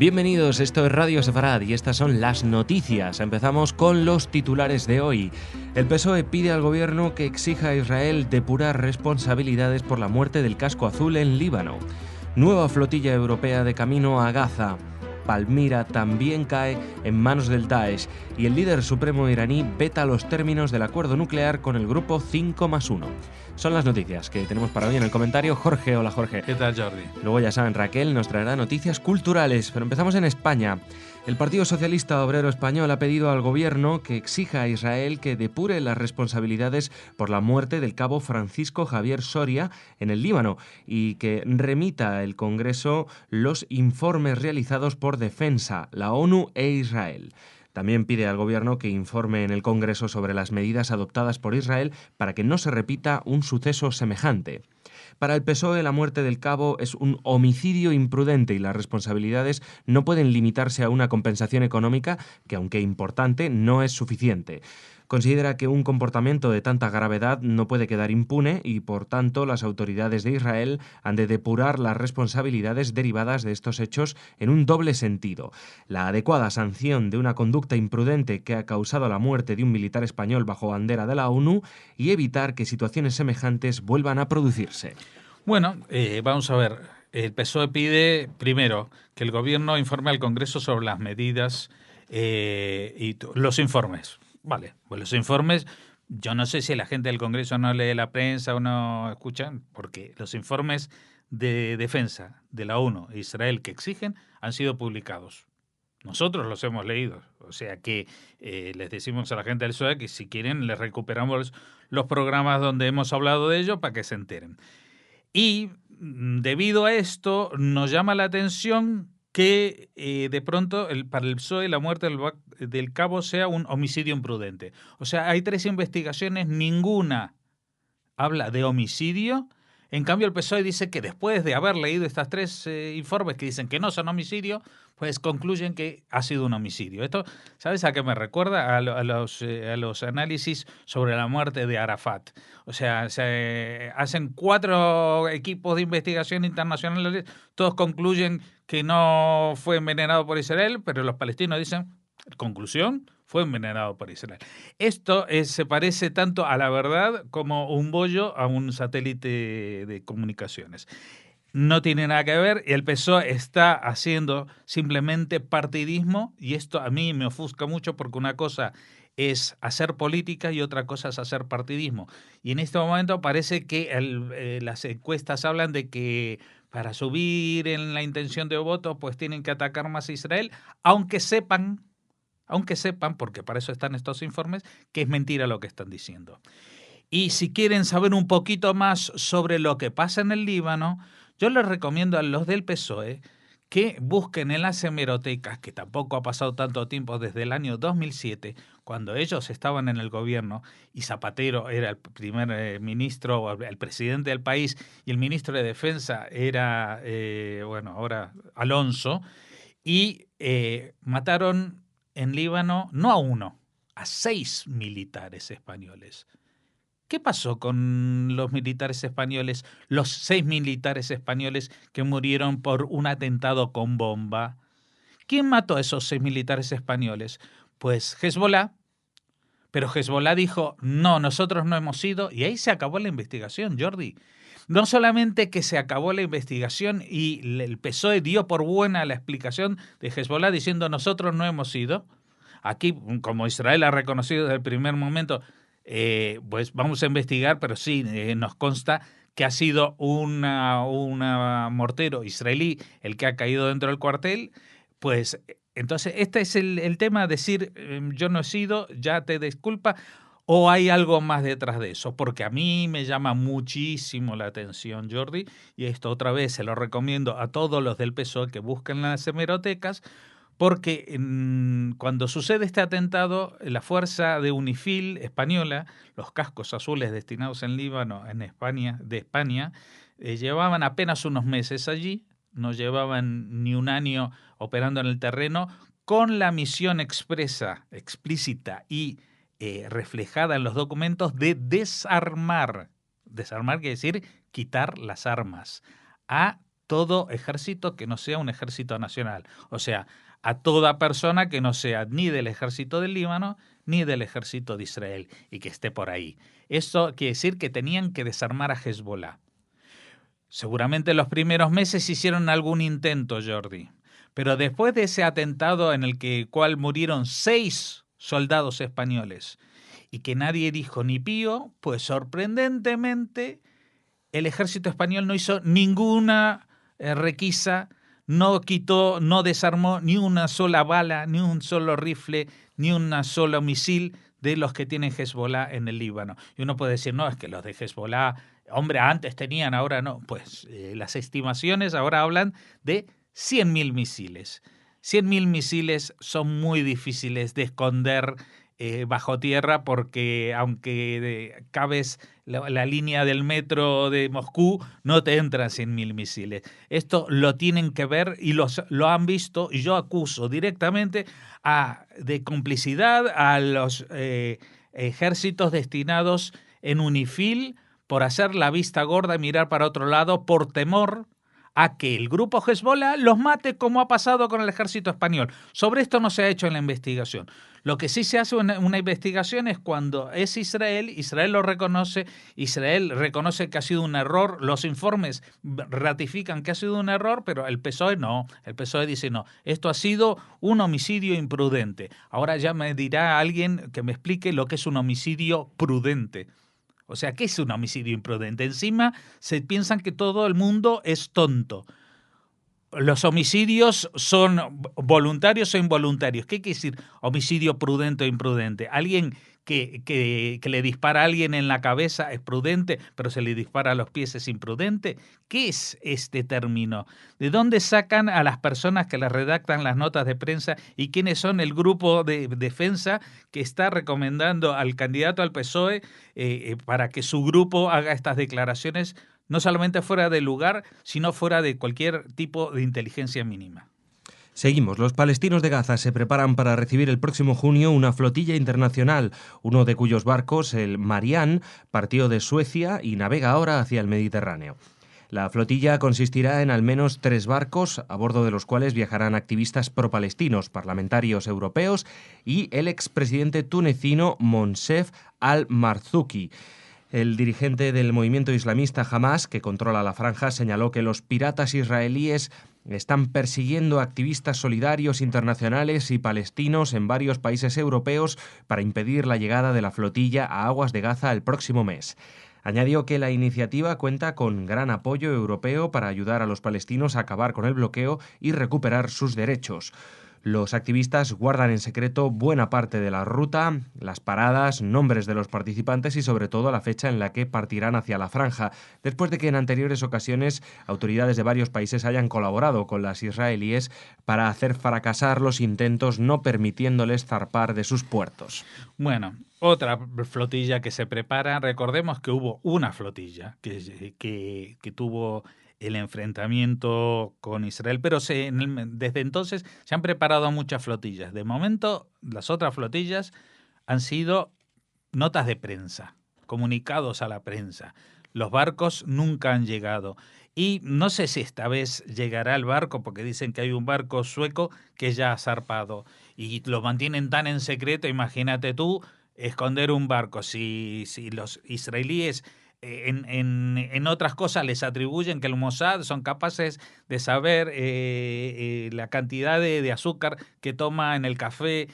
Bienvenidos, esto es Radio Sefarad y estas son las noticias. Empezamos con los titulares de hoy. El PSOE pide al gobierno que exija a Israel depurar responsabilidades por la muerte del casco azul en Líbano. Nueva flotilla europea de camino a Gaza. Palmira también cae en manos del Daesh y el líder supremo iraní veta los términos del acuerdo nuclear con el grupo 5+1. Son las noticias que tenemos para hoy en el comentario. Jorge, hola Jorge. ¿Qué tal, Jordi? Luego ya saben, Raquel nos traerá noticias culturales, pero empezamos en España. El Partido Socialista Obrero Español ha pedido al gobierno que exija a Israel que depure las responsabilidades por la muerte del cabo Francisco Javier Soria en el Líbano y que remita al Congreso los informes realizados por Defensa, la ONU e Israel. También pide al gobierno que informe en el Congreso sobre las medidas adoptadas por Israel para que no se repita un suceso semejante. Para el PSOE, la muerte del cabo es un homicidio imprudente y las responsabilidades no pueden limitarse a una compensación económica que, aunque importante, no es suficiente. Considera que un comportamiento de tanta gravedad no puede quedar impune y, por tanto, las autoridades de Israel han de depurar las responsabilidades derivadas de estos hechos en un doble sentido. La adecuada sanción de una conducta imprudente que ha causado la muerte de un militar español bajo bandera de la ONU y evitar que situaciones semejantes vuelvan a producirse. Bueno, vamos a ver. El PSOE pide, primero, que el gobierno informe al Congreso sobre las medidas y los informes. Vale, pues los informes, yo no sé si la gente del Congreso no lee la prensa o no escuchan, porque los informes de defensa de la ONU e Israel que exigen han sido publicados. Nosotros los hemos leído, o sea que les decimos a la gente del PSOE que si quieren les recuperamos los programas donde hemos hablado de ello para que se enteren. Y debido a esto nos llama la atención que de pronto para el PSOE la muerte del cabo sea un homicidio imprudente. O sea, hay 3 investigaciones, ninguna habla de homicidio. En cambio, el PSOE dice que después de haber leído estas 3 informes que dicen que no son homicidio, pues concluyen que ha sido un homicidio. Esto, ¿sabes a qué me recuerda? A los análisis sobre la muerte de Arafat. O sea, se hacen 4 equipos de investigación internacionales, todos concluyen que no fue envenenado por Israel, pero los palestinos dicen, conclusión, fue envenenado por Israel. Esto se parece tanto a la verdad como un bollo a un satélite de comunicaciones. No tiene nada que ver, y el PSOE está haciendo simplemente partidismo, y esto a mí me ofusca mucho porque una cosa es hacer política y otra cosa es hacer partidismo. Y en este momento parece que las encuestas hablan de que para subir en la intención de voto pues tienen que atacar más a Israel, aunque sepan, porque para eso están estos informes, que es mentira lo que están diciendo. Y si quieren saber un poquito más sobre lo que pasa en el Líbano, yo les recomiendo a los del PSOE que busquen en las hemerotecas, que tampoco ha pasado tanto tiempo desde el año 2007, cuando ellos estaban en el gobierno y Zapatero era el primer ministro, el presidente del país, y el ministro de Defensa era, ahora Alonso, y mataron en Líbano no a 1, a 6 militares españoles. ¿Qué pasó con los militares españoles, los 6 militares españoles que murieron por un atentado con bomba? ¿Quién mató a esos 6 militares españoles? Pues Hezbollah. Pero Hezbollah dijo, no, nosotros no hemos sido, y ahí se acabó la investigación, Jordi. No solamente que se acabó la investigación y el PSOE dio por buena la explicación de Hezbollah diciendo nosotros no hemos sido. Aquí, como Israel ha reconocido desde el primer momento, pues vamos a investigar, pero sí nos consta que ha sido una mortero israelí el que ha caído dentro del cuartel. Pues entonces este es el tema, decir yo no he sido, ya te disculpa, o hay algo más detrás de eso, porque a mí me llama muchísimo la atención, Jordi, y esto otra vez se lo recomiendo a todos los del PSOE que busquen las hemerotecas, porque cuando sucede este atentado, la fuerza de UNIFIL española, los cascos azules destinados en Líbano, en España, llevaban apenas unos meses allí, no llevaban ni un año operando en el terreno, con la misión explícita y reflejada en los documentos de desarmar. Desarmar quiere decir quitar las armas a todo ejército que no sea un ejército nacional. O sea, a toda persona que no sea ni del ejército del Líbano ni del ejército de Israel y que esté por ahí. Eso quiere decir que tenían que desarmar a Hezbollah. Seguramente en los primeros meses hicieron algún intento, Jordi, pero después de ese atentado en el cual murieron 6 soldados españoles y que nadie dijo ni pío, pues sorprendentemente el ejército español no hizo ninguna requisa, no quitó, no desarmó ni una sola bala, ni un solo rifle, ni un solo misil de los que tienen Hezbollah en el Líbano. Y uno puede decir, no, es que los de Hezbollah, hombre, antes tenían, ahora no. Pues las estimaciones ahora hablan de 100.000 misiles. 100.000 misiles son muy difíciles de esconder bajo tierra porque aunque cabes la línea del metro de Moscú, no te entran 100.000 misiles. Esto lo tienen que ver y lo han visto, y yo acuso directamente de complicidad a los ejércitos destinados en UNIFIL por hacer la vista gorda y mirar para otro lado por temor a que el grupo Hezbollah los mate como ha pasado con el ejército español. Sobre esto no se ha hecho en la investigación. Lo que sí se hace en una investigación es cuando es Israel, Israel lo reconoce, Israel reconoce que ha sido un error, los informes ratifican que ha sido un error, pero el PSOE no, el PSOE dice no, esto ha sido un homicidio imprudente. Ahora ya me dirá alguien que me explique lo que es un homicidio prudente. O sea, ¿qué es un homicidio imprudente? Encima se piensan que todo el mundo es tonto. Los homicidios son voluntarios o involuntarios. ¿Qué quiere decir homicidio prudente o imprudente? Alguien que le dispara a alguien en la cabeza es prudente, pero se le dispara a los pies es imprudente. ¿Qué es este término? ¿De dónde sacan a las personas que les redactan las notas de prensa y quiénes son el grupo de defensa que está recomendando al candidato al PSOE para que su grupo haga estas declaraciones? No solamente fuera de lugar, sino fuera de cualquier tipo de inteligencia mínima. Seguimos. Los palestinos de Gaza se preparan para recibir el próximo junio una flotilla internacional, uno de cuyos barcos, el Marian, partió de Suecia y navega ahora hacia el Mediterráneo. La flotilla consistirá en al menos 3 barcos, a bordo de los cuales viajarán activistas pro-palestinos, parlamentarios europeos y el expresidente tunecino Monsef al-Marzouki. El dirigente del movimiento islamista Hamás, que controla la franja, señaló que los piratas israelíes están persiguiendo activistas solidarios internacionales y palestinos en varios países europeos para impedir la llegada de la flotilla a aguas de Gaza el próximo mes. Añadió que la iniciativa cuenta con gran apoyo europeo para ayudar a los palestinos a acabar con el bloqueo y recuperar sus derechos. Los activistas guardan en secreto buena parte de la ruta, las paradas, nombres de los participantes y sobre todo la fecha en la que partirán hacia la franja, después de que en anteriores ocasiones autoridades de varios países hayan colaborado con las israelíes para hacer fracasar los intentos, no permitiéndoles zarpar de sus puertos. Bueno, otra flotilla que se prepara. Recordemos que hubo una flotilla que tuvo el enfrentamiento con Israel, pero desde entonces se han preparado muchas flotillas. De momento, las otras flotillas han sido notas de prensa, comunicados a la prensa. Los barcos nunca han llegado. Y no sé si esta vez llegará el barco, porque dicen que hay un barco sueco que ya ha zarpado. Y lo mantienen tan en secreto, imagínate tú, esconder un barco. Si los israelíes en otras cosas les atribuyen que el Mossad son capaces de saber la cantidad de azúcar que toma en el café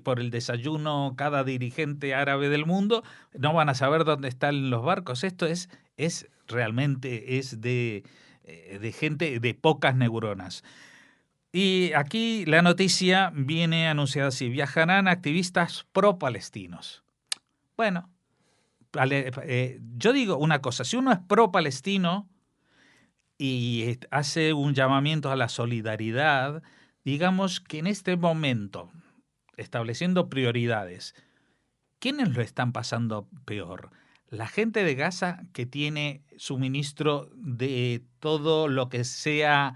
por el desayuno cada dirigente árabe del mundo, no van a saber dónde están los barcos. Esto es realmente de gente de pocas neuronas. Y aquí la noticia viene anunciada así: viajarán activistas pro-palestinos. Bueno, yo digo una cosa, si uno es pro-palestino y hace un llamamiento a la solidaridad, digamos que en este momento, estableciendo prioridades, ¿quiénes lo están pasando peor? La gente de Gaza, que tiene suministro de todo lo que sea,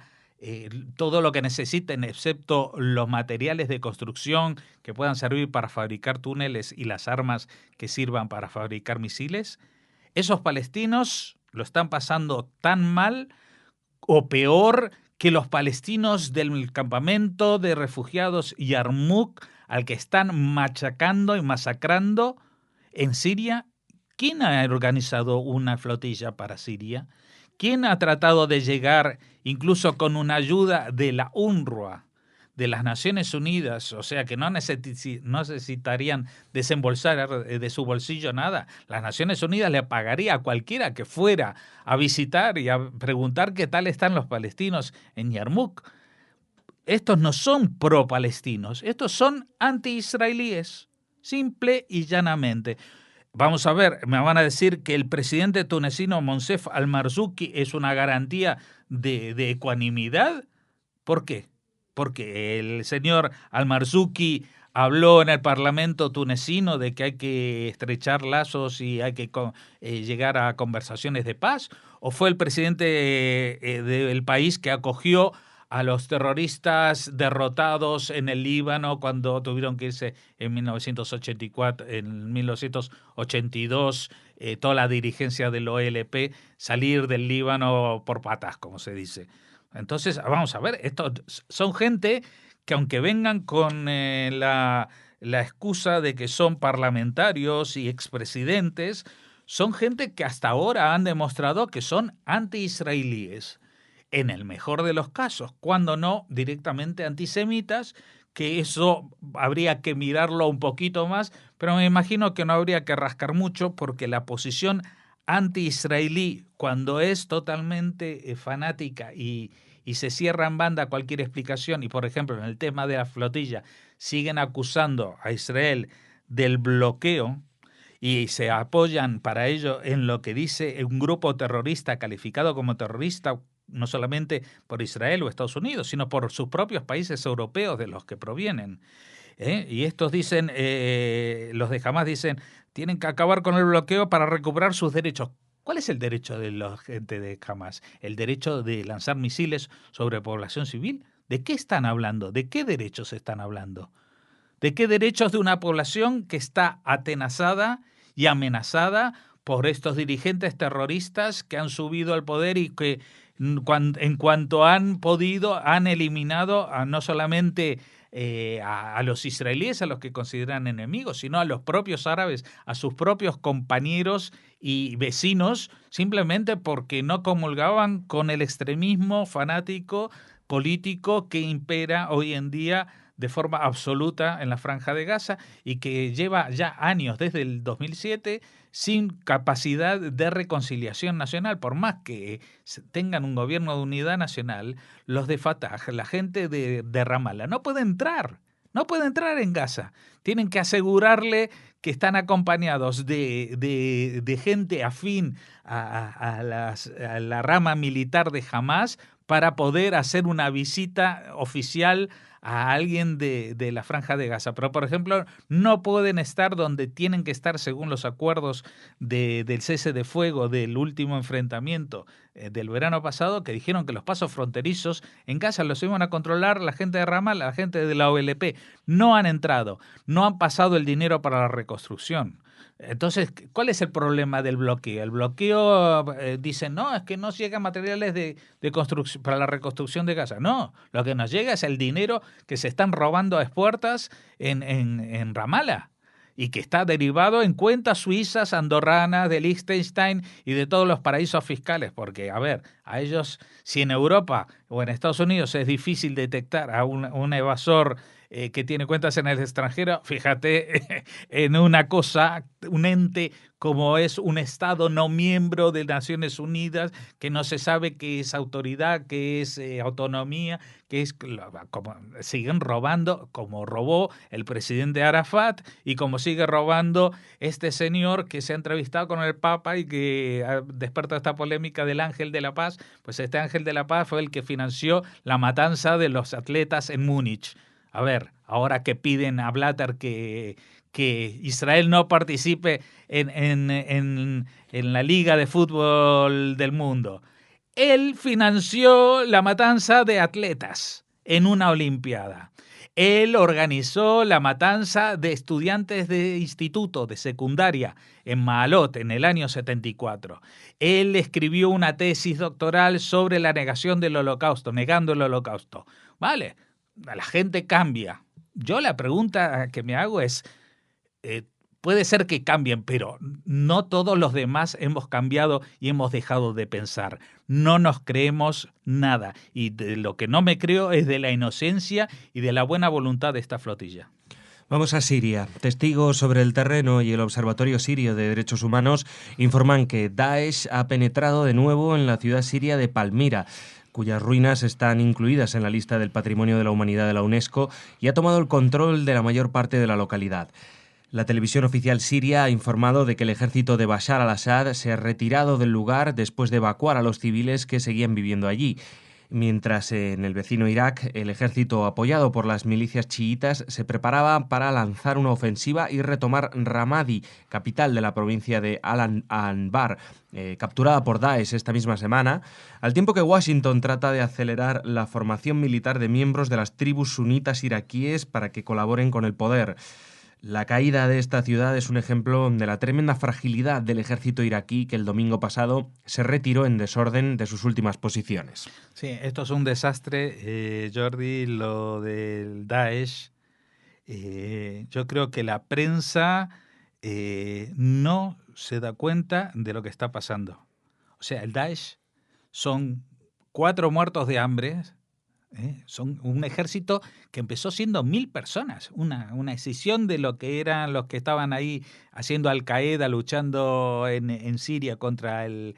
todo lo que necesiten, excepto los materiales de construcción que puedan servir para fabricar túneles y las armas que sirvan para fabricar misiles. Esos palestinos lo están pasando tan mal o peor que los palestinos del campamento de refugiados Yarmouk, al que están machacando y masacrando en Siria. ¿Quién ha organizado una flotilla para Siria? ¿Quién ha tratado de llegar, incluso con una ayuda de la UNRWA, de las Naciones Unidas, o sea que no necesitarían desembolsar de su bolsillo nada? Las Naciones Unidas le pagaría a cualquiera que fuera a visitar y a preguntar qué tal están los palestinos en Yarmouk. Estos no son pro-palestinos, estos son anti-israelíes, simple y llanamente. Vamos a ver, me van a decir que el presidente tunecino Monsef Al-Marzouki es una garantía de ecuanimidad. ¿Por qué? Porque el señor Al-Marzouki habló en el Parlamento tunecino de que hay que estrechar lazos y hay que llegar a conversaciones de paz, o fue el presidente del país que acogió a los terroristas derrotados en el Líbano cuando tuvieron que irse en 1984, en 1982, toda la dirigencia del OLP, salir del Líbano por patas, como se dice. Entonces, vamos a ver, estos son gente que aunque vengan con la excusa de que son parlamentarios y expresidentes, son gente que hasta ahora han demostrado que son anti-israelíes. En el mejor de los casos, cuando no directamente antisemitas, que eso habría que mirarlo un poquito más, pero me imagino que no habría que rascar mucho porque la posición anti-israelí, cuando es totalmente fanática y se cierra en banda cualquier explicación, y por ejemplo en el tema de la flotilla siguen acusando a Israel del bloqueo y se apoyan para ello en lo que dice un grupo terrorista calificado como terrorista, no solamente por Israel o Estados Unidos, sino por sus propios países europeos de los que provienen. Y estos dicen, los de Hamás dicen, tienen que acabar con el bloqueo para recuperar sus derechos. ¿Cuál es el derecho de la gente de Hamás? ¿El derecho de lanzar misiles sobre población civil? ¿De qué están hablando? ¿De qué derechos están hablando? ¿De qué derechos de una población que está atenazada y amenazada por estos dirigentes terroristas que han subido al poder y que en cuanto han podido han eliminado a no solamente a los israelíes, a los que consideran enemigos, sino a los propios árabes, a sus propios compañeros y vecinos, simplemente porque no comulgaban con el extremismo fanático político que impera hoy en día de forma absoluta en la Franja de Gaza y que lleva ya años, desde el 2007, sin capacidad de reconciliación nacional. Por más que tengan un gobierno de unidad nacional, los de Fatah, la gente de Ramallah, no puede entrar en Gaza. Tienen que asegurarle que están acompañados de gente afín a la rama militar de Hamás para poder hacer una visita oficial a alguien de la Franja de Gaza. Pero, por ejemplo, no pueden estar donde tienen que estar según los acuerdos del cese de fuego del último enfrentamiento del verano pasado, que dijeron que los pasos fronterizos en Gaza los iban a controlar la gente de Ramallah, la gente de la OLP. No han entrado, no han pasado el dinero para la reconstrucción. Entonces, ¿cuál es el problema del bloqueo? El bloqueo, dicen, no, es que no llegan materiales de construcción para la reconstrucción de Gaza. No, lo que nos llega es el dinero que se están robando a expuertas en Ramallah y que está derivado en cuentas suizas, andorranas, de Liechtenstein y de todos los paraísos fiscales. Porque, a ver, a ellos, si en Europa o en Estados Unidos es difícil detectar a un evasor que tiene cuentas en el extranjero, fíjate en una cosa, un ente como es un Estado no miembro de Naciones Unidas, que no se sabe qué es autoridad, qué es autonomía, qué es, como siguen robando, como robó el presidente Arafat y como sigue robando este señor que se ha entrevistado con el Papa y que ha despertado esta polémica del Ángel de la Paz. Pues este Ángel de la Paz fue el que financió la matanza de los atletas en Múnich. A ver, ahora que piden a Blatter que Israel no participe en la Liga de Fútbol del Mundo. Él financió la matanza de atletas en una Olimpiada. Él organizó la matanza de estudiantes de instituto, de secundaria, en Maalot, en el año 74. Él escribió una tesis doctoral sobre la negación del holocausto, negando el holocausto. Vale, la gente cambia. Yo la pregunta que me hago es, puede ser que cambien, pero no todos los demás hemos cambiado y hemos dejado de pensar. No nos creemos nada. Y de lo que no me creo es de la inocencia y de la buena voluntad de esta flotilla. Vamos a Siria. Testigos sobre el terreno y el Observatorio Sirio de Derechos Humanos informan que Daesh ha penetrado de nuevo en la ciudad siria de Palmira, cuyas ruinas están incluidas en la lista del Patrimonio de la Humanidad de la UNESCO, y ha tomado el control de la mayor parte de la localidad. La televisión oficial siria ha informado de que el ejército de Bashar al-Assad se ha retirado del lugar después de evacuar a los civiles que seguían viviendo allí. Mientras en el vecino Irak, el ejército apoyado por las milicias chiitas se preparaba para lanzar una ofensiva y retomar Ramadi, capital de la provincia de Al-Anbar, capturada por Daesh esta misma semana, al tiempo que Washington trata de acelerar la formación militar de miembros de las tribus sunitas iraquíes para que colaboren con el poder. La caída de esta ciudad es un ejemplo de la tremenda fragilidad del ejército iraquí que el domingo pasado se retiró en desorden de sus últimas posiciones. Sí, esto es un desastre, Jordi, lo del Daesh. Yo creo que la prensa no se da cuenta de lo que está pasando. O sea, el Daesh son 4 muertos de hambre. Son un ejército que empezó siendo 1.000 personas, una escisión de lo que eran los que estaban ahí haciendo Al-Qaeda, luchando en Siria contra el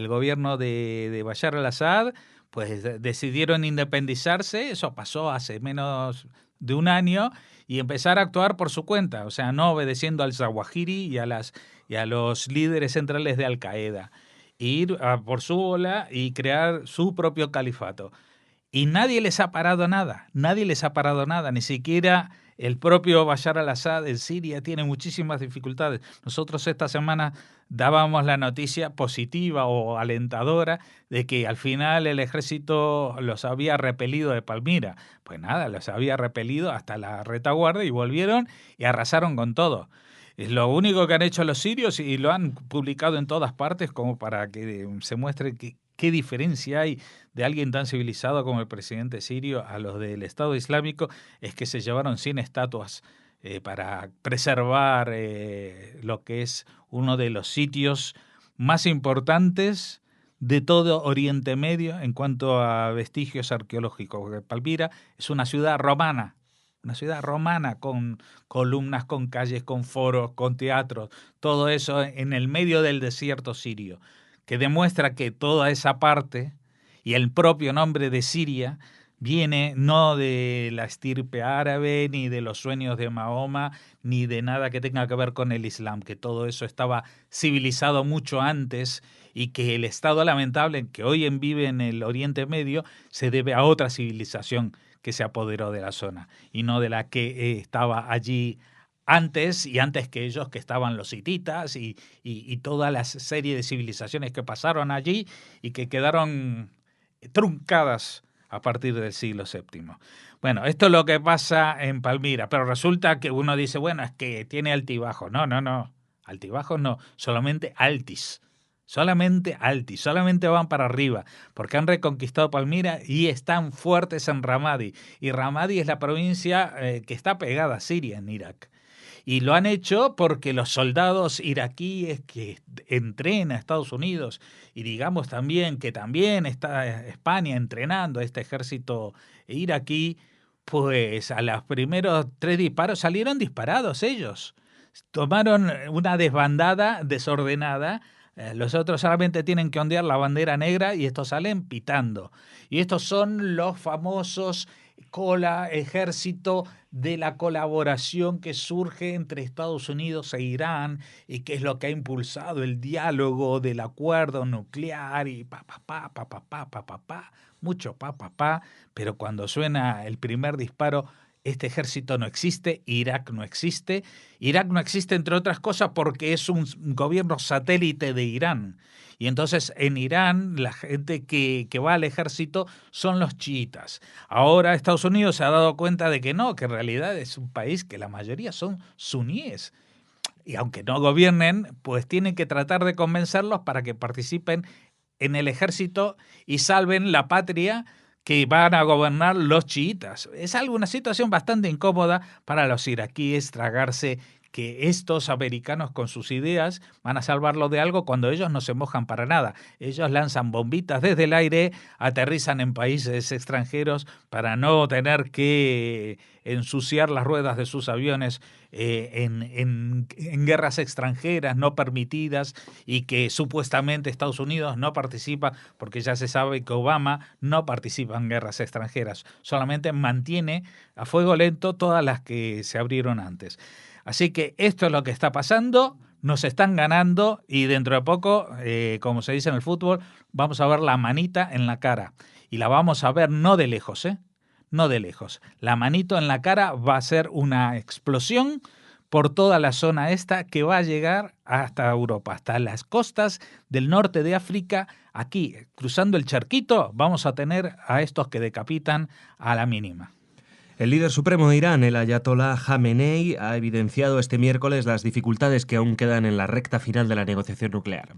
gobierno de Bashar al-Assad. Pues decidieron independizarse, eso pasó hace menos de un año, y empezar a actuar por su cuenta, o sea, no obedeciendo al Zawahiri y a los líderes centrales de Al-Qaeda, ir por su bola y crear su propio califato. Y nadie les ha parado nada, ni siquiera el propio Bashar al-Assad en Siria tiene muchísimas dificultades. Nosotros esta semana dábamos la noticia positiva o alentadora de que al final el ejército los había repelido de Palmira. Pues nada, los había repelido hasta la retaguardia y volvieron y arrasaron con todo. Es lo único que han hecho los sirios y lo han publicado en todas partes como para que se muestre qué diferencia hay de alguien tan civilizado como el presidente sirio a los del Estado Islámico. Es que se llevaron 100 estatuas para preservar lo que es uno de los sitios más importantes de todo Oriente Medio en cuanto a vestigios arqueológicos. Palmira es una ciudad romana con columnas, con calles, con foros, con teatros, todo eso en el medio del desierto sirio, que demuestra que toda esa parte y el propio nombre de Siria viene no de la estirpe árabe, ni de los sueños de Mahoma, ni de nada que tenga que ver con el Islam, que todo eso estaba civilizado mucho antes y que el estado lamentable que hoy vive en el Oriente Medio se debe a otra civilización que se apoderó de la zona y no de la que estaba allí antes que ellos, que estaban los hititas y toda la serie de civilizaciones que pasaron allí y que quedaron truncadas a partir del siglo VII. Bueno, esto es lo que pasa en Palmira, pero resulta que uno dice, bueno, es que tiene altibajos. No, altibajos no, solamente altis, solamente van para arriba, porque han reconquistado Palmira y están fuertes en Ramadi, y Ramadi es la provincia que está pegada a Siria, en Irak. Y lo han hecho porque los soldados iraquíes que entrenan a Estados Unidos, y digamos también que también está España entrenando a este ejército iraquí, pues a los primeros 3 disparos salieron disparados ellos. Tomaron una desbandada desordenada. Los otros solamente tienen que ondear la bandera negra y estos salen pitando. Y estos son los famosos ejército de la colaboración que surge entre Estados Unidos e Irán, y que es lo que ha impulsado el diálogo del acuerdo nuclear y mucho pero cuando suena el primer disparo este ejército no existe, Irak no existe. Irak no existe, entre otras cosas, porque es un gobierno satélite de Irán. Y entonces en Irán la gente que va al ejército son los chiitas. Ahora Estados Unidos se ha dado cuenta de que no, que en realidad es un país que la mayoría son suníes. Y aunque no gobiernen, pues tienen que tratar de convencerlos para que participen en el ejército y salven la patria que van a gobernar los chiitas. Es una situación bastante incómoda para los iraquíes tragarse que estos americanos con sus ideas van a salvarlo de algo cuando ellos no se mojan para nada. Ellos lanzan bombitas desde el aire, aterrizan en países extranjeros para no tener que ensuciar las ruedas de sus aviones en guerras extranjeras no permitidas y que supuestamente Estados Unidos no participa porque ya se sabe que Obama no participa en guerras extranjeras, solamente mantiene a fuego lento todas las que se abrieron antes. Así que esto es lo que está pasando, nos están ganando y dentro de poco, como se dice en el fútbol, vamos a ver la manita en la cara. Y la vamos a ver no de lejos, no de lejos. La manito en la cara va a ser una explosión por toda la zona esta que va a llegar hasta Europa, hasta las costas del norte de África. Aquí, cruzando el charquito, vamos a tener a estos que decapitan a la mínima. El líder supremo de Irán, el ayatolá Jamenei, ha evidenciado este miércoles las dificultades que aún quedan en la recta final de la negociación nuclear.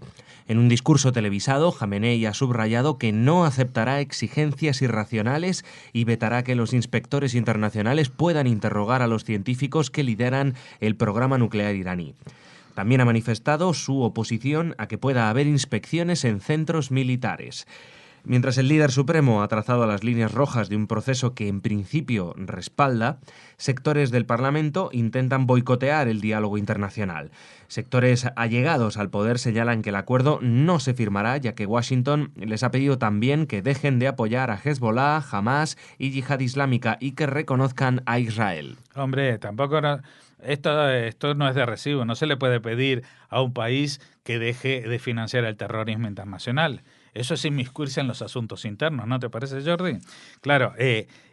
En un discurso televisado, Jamenei ha subrayado que no aceptará exigencias irracionales y vetará que los inspectores internacionales puedan interrogar a los científicos que lideran el programa nuclear iraní. También ha manifestado su oposición a que pueda haber inspecciones en centros militares. Mientras el líder supremo ha trazado las líneas rojas de un proceso que en principio respalda, sectores del Parlamento intentan boicotear el diálogo internacional. Sectores allegados al poder señalan que el acuerdo no se firmará, ya que Washington les ha pedido también que dejen de apoyar a Hezbollah, Hamas y Yihad Islámica y que reconozcan a Israel. Hombre, tampoco... Esto no es de recibo, no se le puede pedir a un país que deje de financiar el terrorismo internacional. Eso es inmiscuirse en los asuntos internos, ¿no te parece, Jordi? Claro,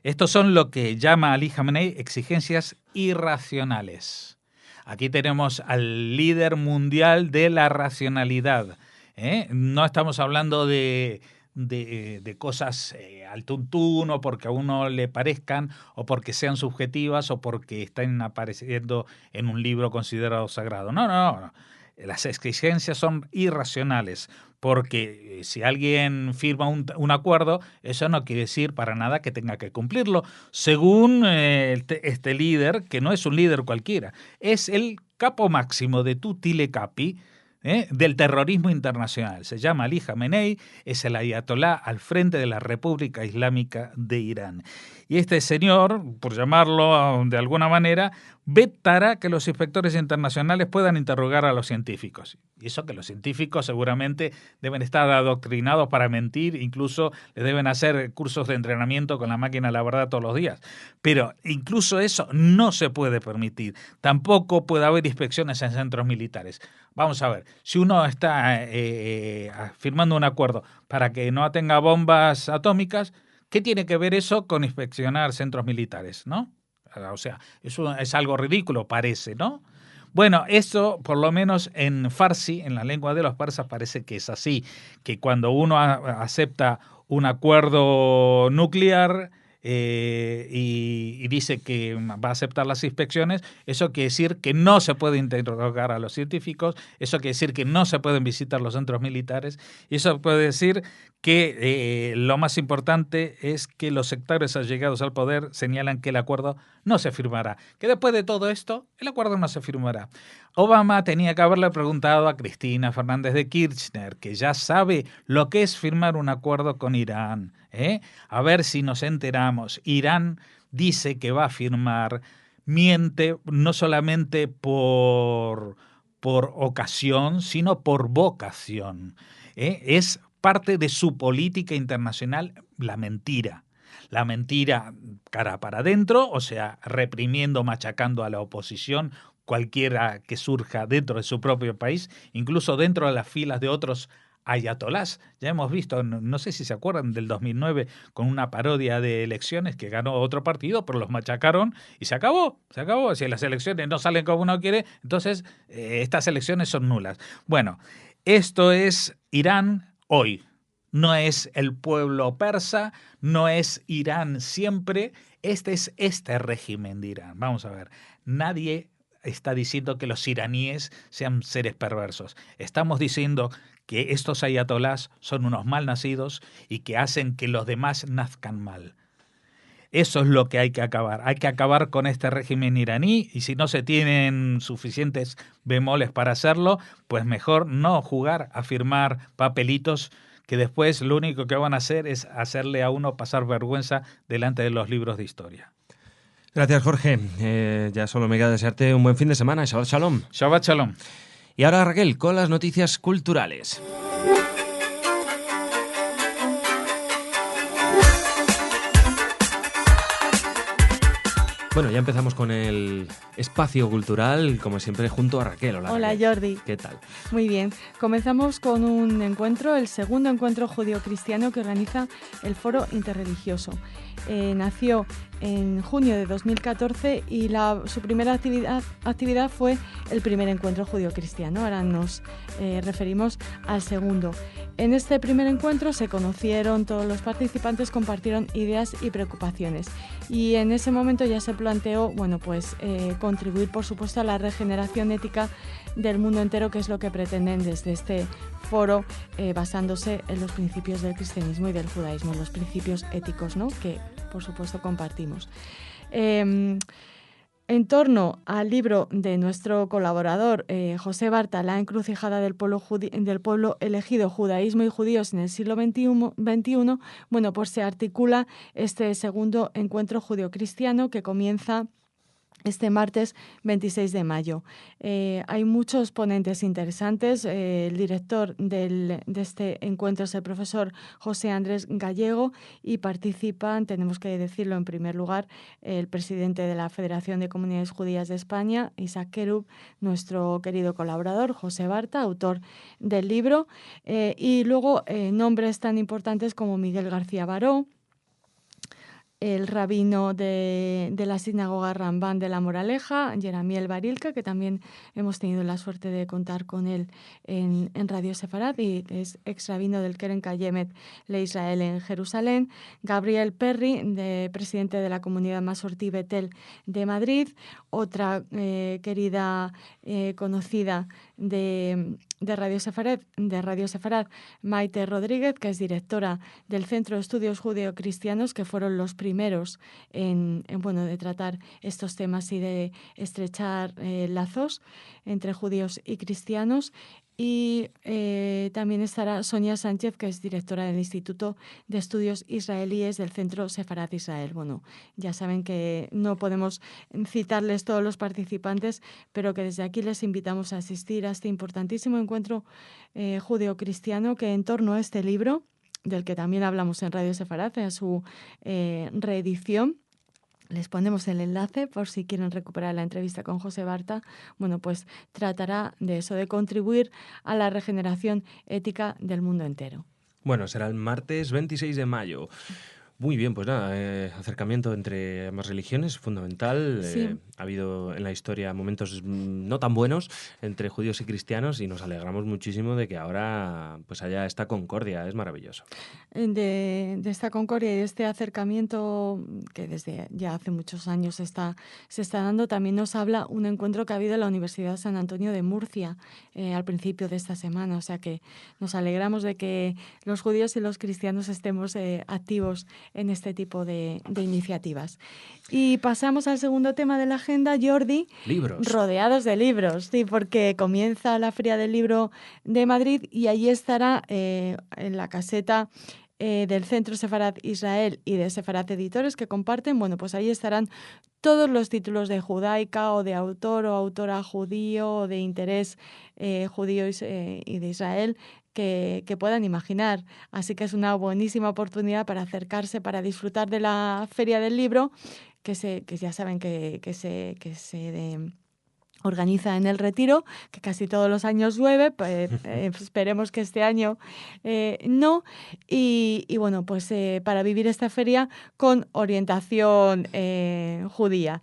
estos son lo que llama Ali Khamenei exigencias irracionales. Aquí tenemos al líder mundial de la racionalidad. No estamos hablando de cosas al tuntún o porque a uno le parezcan o porque sean subjetivas o porque estén apareciendo en un libro considerado sagrado. No. Las exigencias son irracionales porque si alguien firma un acuerdo, eso no quiere decir para nada que tenga que cumplirlo, según este líder, que no es un líder cualquiera, es el capo máximo de Tutile Capi, del terrorismo internacional. Se llama Ali Khamenei, es el ayatolá al frente de la República Islámica de Irán. Y este señor, por llamarlo de alguna manera, vetará que los inspectores internacionales puedan interrogar a los científicos. Y eso que los científicos seguramente deben estar adoctrinados para mentir, incluso les deben hacer cursos de entrenamiento con la máquina de la verdad todos los días. Pero incluso eso no se puede permitir. Tampoco puede haber inspecciones en centros militares. Vamos a ver, si uno está firmando un acuerdo para que no tenga bombas atómicas, ¿qué tiene que ver eso con inspeccionar centros militares, no? O sea, eso es algo ridículo, parece, ¿no? Bueno, esto por lo menos en farsi, en la lengua de los persas, parece que es así, que cuando uno acepta un acuerdo nuclear y dice que va a aceptar las inspecciones, eso quiere decir que no se puede interrogar a los científicos, eso quiere decir que no se pueden visitar los centros militares, y eso puede decir que lo más importante es que los sectores allegados al poder señalan que el acuerdo no se firmará, que después de todo esto el acuerdo no se firmará. Obama tenía que haberle preguntado a Cristina Fernández de Kirchner, que ya sabe lo que es firmar un acuerdo con Irán, a ver si nos enteramos. Irán dice que va a firmar, miente no solamente por ocasión, sino por vocación. Es parte de su política internacional la mentira. La mentira cara para adentro, o sea, reprimiendo, machacando a la oposición, cualquiera que surja dentro de su propio país, incluso dentro de las filas de otros ayatolás. Ya hemos visto, no sé si se acuerdan del 2009, con una parodia de elecciones que ganó otro partido, pero los machacaron y se acabó. Si las elecciones no salen como uno quiere, entonces estas elecciones son nulas. Bueno, esto es Irán hoy. No es el pueblo persa, no es Irán siempre, es este régimen de Irán. Vamos a ver, nadie está diciendo que los iraníes sean seres perversos. Estamos diciendo que estos ayatolás son unos malnacidos y que hacen que los demás nazcan mal. Eso es lo que hay que acabar. Hay que acabar con este régimen iraní y si no se tienen suficientes bemoles para hacerlo, pues mejor no jugar a firmar papelitos que después lo único que van a hacer es hacerle a uno pasar vergüenza delante de los libros de historia. Gracias, Jorge. Ya solo me queda desearte un buen fin de semana. Shabbat Shalom. Shabbat Shalom. Y ahora, Raquel, con las noticias culturales. Bueno, ya empezamos con el espacio cultural, como siempre, junto a Raquel. Hola, Raquel. Jordi. ¿Qué tal? Muy bien. Comenzamos con un encuentro, el segundo encuentro judío-cristiano que organiza el Foro Interreligioso. Nació en junio de 2014 y su primera actividad fue el primer encuentro judío-cristiano. Ahora nos referimos al segundo. En este primer encuentro se conocieron, todos los participantes compartieron ideas y preocupaciones. Y en ese momento ya se planteó, contribuir, por supuesto, a la regeneración ética del mundo entero, que es lo que pretenden desde este foro, basándose en los principios del cristianismo y del judaísmo, los principios éticos, ¿no?, que por supuesto compartimos. En torno al libro de nuestro colaborador José Barta, La encrucijada del pueblo elegido, judaísmo y judíos en el siglo XXI, pues se articula este segundo encuentro judío-cristiano que comienza este martes 26 de mayo. Hay muchos ponentes interesantes. El director de este encuentro es el profesor José Andrés Gallego y participan, tenemos que decirlo en primer lugar, el presidente de la Federación de Comunidades Judías de España, Isaac Kerub, nuestro querido colaborador, José Barta, autor del libro, y luego nombres tan importantes como Miguel García Baró, el rabino de la sinagoga Rambán de La Moraleja, Jeremiel Barilka, que también hemos tenido la suerte de contar con él en Radio Sefarad, y es ex rabino del Keren Kayemet Le Israel en Jerusalén, Gabriel Perry, presidente de la comunidad Masortí Betel de Madrid, otra querida conocida de Radio Sefarad, Maite Rodríguez, que es directora del Centro de Estudios Judeo-Cristianos, que fueron los primeros de tratar estos temas y de estrechar lazos entre judíos y cristianos. Y también estará Sonia Sánchez, que es directora del Instituto de Estudios Israelíes del Centro Sefarad Israel. Bueno, ya saben que no podemos citarles todos los participantes, pero que desde aquí les invitamos a asistir a este importantísimo encuentro judeo-cristiano, que en torno a este libro, del que también hablamos en Radio Sefarad, a su reedición. Les ponemos el enlace por si quieren recuperar la entrevista con José Barta. Pues tratará de eso, de contribuir a la regeneración ética del mundo entero. Bueno, será el martes 26 de mayo. Muy bien, pues nada, acercamiento entre ambas religiones, fundamental. Sí. Ha habido en la historia momentos no tan buenos entre judíos y cristianos y nos alegramos muchísimo de que ahora pues haya esta concordia, es maravilloso. De esta concordia y de este acercamiento que desde ya hace muchos años se está dando, también nos habla un encuentro que ha habido en la Universidad San Antonio de Murcia al principio de esta semana. O sea que nos alegramos de que los judíos y los cristianos estemos activos en este tipo de iniciativas. Y pasamos al segundo tema de la agenda, Jordi. Libros. Rodeados de libros, sí, porque comienza la Feria del Libro de Madrid y allí estará en la caseta del Centro Sefarad Israel y de Sefarad Editores, que comparten, pues ahí estarán todos los títulos de judaica o de autor o autora judío o de interés judío y de Israel que puedan imaginar. Así que es una buenísima oportunidad para acercarse, para disfrutar de la Feria del Libro, que ya saben que se organiza en El Retiro, que casi todos los años llueve, pues, esperemos que este año no, y bueno, pues para vivir esta feria con orientación judía.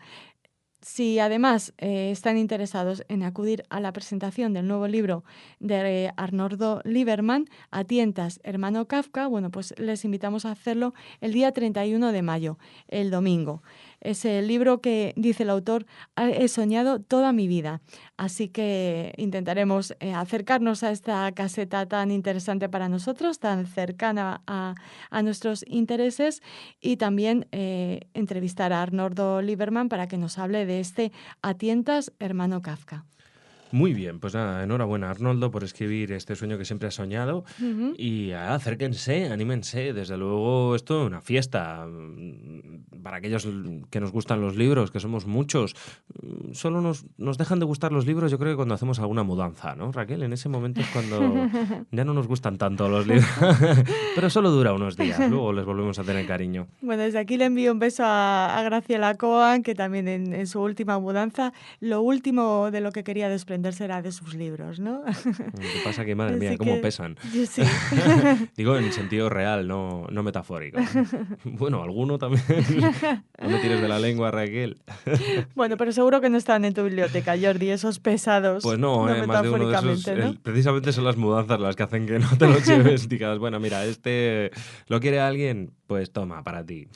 Si además están interesados en acudir a la presentación del nuevo libro de Arnoldo Lieberman, A tientas, hermano Kafka, bueno, pues les invitamos a hacerlo el día 31 de mayo, el domingo. Es el libro que, dice el autor, he soñado toda mi vida. Así que intentaremos acercarnos a esta caseta tan interesante para nosotros, tan cercana a nuestros intereses, y también entrevistar a Arnoldo Lieberman para que nos hable de este A tientas, hermano Kafka. Muy bien, pues nada, enhorabuena Arnoldo por escribir este sueño que siempre has soñado. Uh-huh. Y acérquense, anímense, desde luego esto es una fiesta para aquellos que nos gustan los libros, que somos muchos. Solo nos dejan de gustar los libros, yo creo que cuando hacemos alguna mudanza, ¿no, Raquel? En ese momento es cuando ya no nos gustan tanto los libros, pero solo dura unos días, luego les volvemos a tener cariño. Bueno, desde aquí le envío un beso a Graciela Coan, que también en su última mudanza, lo último de lo que quería desprender será de sus libros, ¿no? Lo que pasa que, madre mía, cómo pesan. Sí. Digo en sentido real, no metafórico. Bueno, alguno también. No me tires de la lengua, Raquel. Bueno, pero seguro que no están en tu biblioteca, Jordi, esos pesados. Pues no, más de uno de esos. ¿No? Precisamente son las mudanzas las que hacen que no te lo lleves. Digas, bueno, mira, este lo quiere alguien, pues toma, para ti.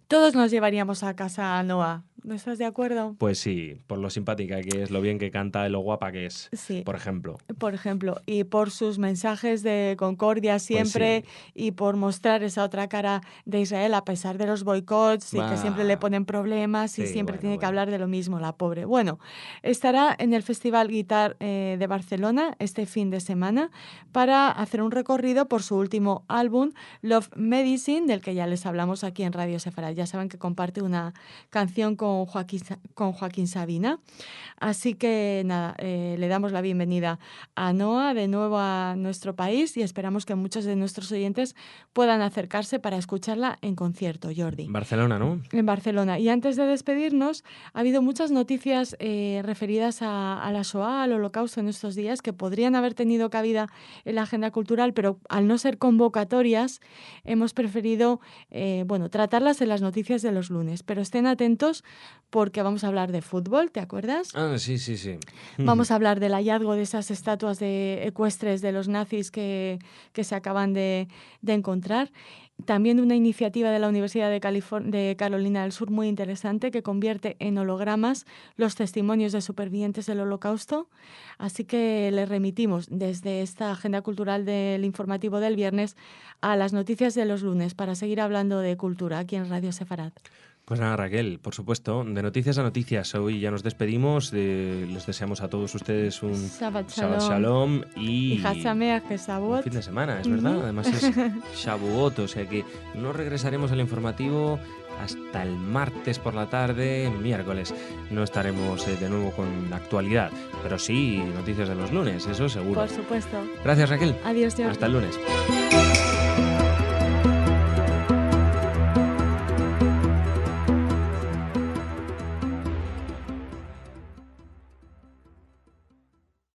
Todos nos llevaríamos a casa a Noa. ¿No estás de acuerdo? Pues sí, por lo simpática que es, lo bien que canta y lo guapa que es, sí. Por ejemplo. Por ejemplo, y por sus mensajes de concordia siempre, pues sí. Y por mostrar esa otra cara de Israel a pesar de los boicots y que siempre le ponen problemas y siempre tiene que hablar de lo mismo, la pobre. Bueno, estará en el Festival Guitar de Barcelona este fin de semana para hacer un recorrido por su último álbum, Love Medicine, del que ya les hablamos aquí en Radio Sefarad. Ya saben que comparte una canción con Joaquín Sabina. Así que nada, le damos la bienvenida a Noa de nuevo a nuestro país y esperamos que muchos de nuestros oyentes puedan acercarse para escucharla en concierto, Jordi. En Barcelona, ¿no? En Barcelona. Y antes de despedirnos, ha habido muchas noticias referidas a la Shoah, al Holocausto en estos días, que podrían haber tenido cabida en la agenda cultural, pero al no ser convocatorias, hemos preferido tratarlas en las noticias de los lunes. Pero estén atentos porque vamos a hablar de fútbol, ¿te acuerdas? Ah, sí. Vamos a hablar del hallazgo de esas estatuas ecuestres de los nazis que se acaban de encontrar. También una iniciativa de la Universidad de Carolina del Sur muy interesante que convierte en hologramas los testimonios de supervivientes del Holocausto. Así que le remitimos desde esta agenda cultural del informativo del viernes a las noticias de los lunes para seguir hablando de cultura aquí en Radio Sefarad. Pues nada, Raquel, por supuesto, de noticias a noticias. Hoy ya nos despedimos, les deseamos a todos ustedes un Shabbat Shalom y un fin de semana, es verdad. Además es Shavuot, o sea que no regresaremos al informativo hasta el martes por la tarde. Miércoles no estaremos de nuevo con la actualidad, pero sí noticias de los lunes, eso seguro. Por supuesto. Gracias, Raquel. Adiós, Jordi. Hasta el lunes.